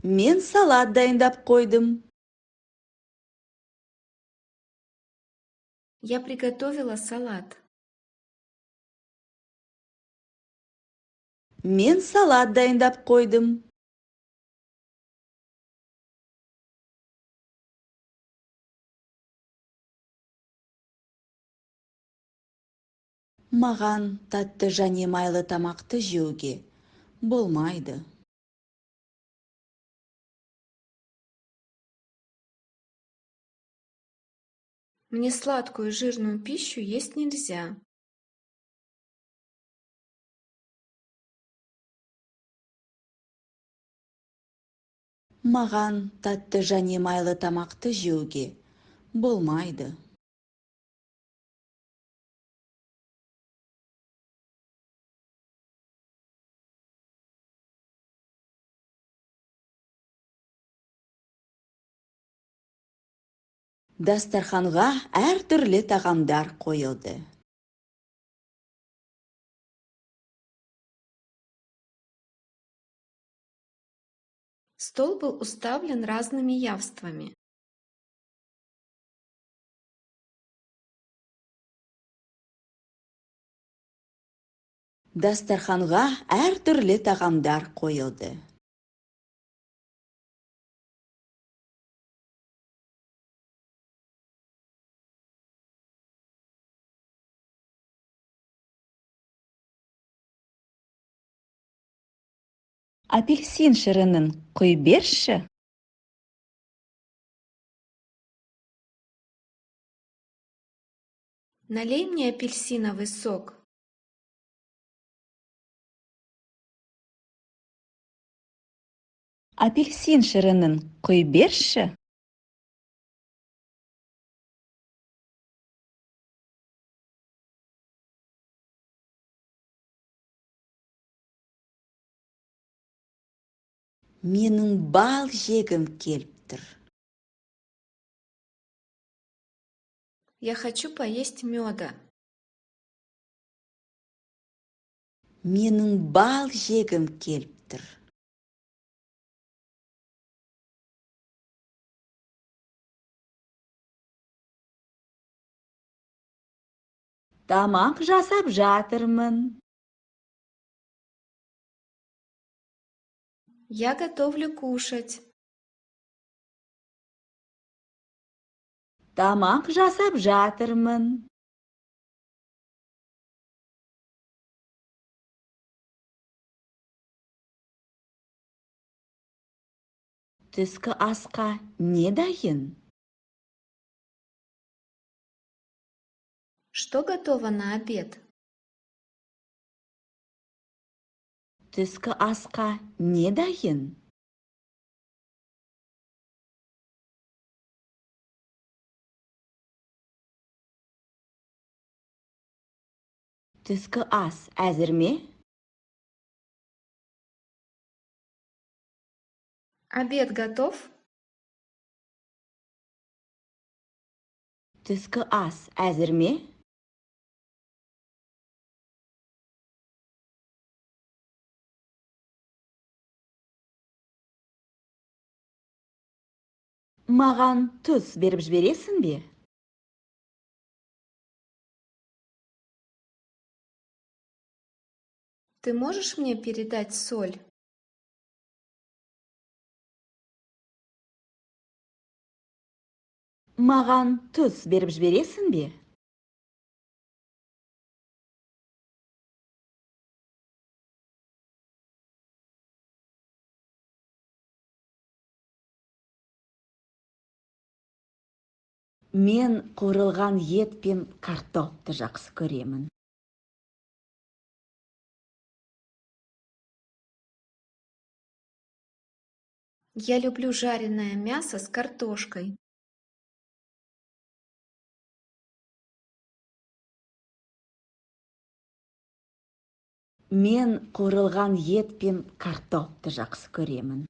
Мен салат дайындап қойдым. Я приготовила салат. Мен салат дайындап қойдым. Маған татты және майлы тамақты жеуге болмайды. Мне сладкую и жирную пищу есть нельзя. Маған татты және майлы тамақты жеуге болмайды. Дастарханға әртүрлі тағамдар қойылды. Стол был уставлен разными явствами. Дастарханға әртүрлі тағамдар қойылды. Апельсин шырынын құй берші. Налей мне апельсиновый сок. Апельсин шырынын құй берші. Менің бал жегім келіп тұр. Я хочу поесть меда. Менің бал жегім келіп тұр. Тамақ жасап жатырмын. Я готовлю кушать. Тамақ жасап жатырмын. Түскі асқа не дайын? Что готово на обед? Түскі асқа не дайын? Түскі ас әзір ме? Обед готов? Түскі ас әзір ме? Маған тұз беріп жібересің бе? Ты можешь мне передать соль? Маған тұз беріп жібересің бе? Мен қуырылған ет пен картопты жақсы көремін. Я люблю жареное мясо с картошкой. Мен қуырылған ет пен картопты жақсы көремін.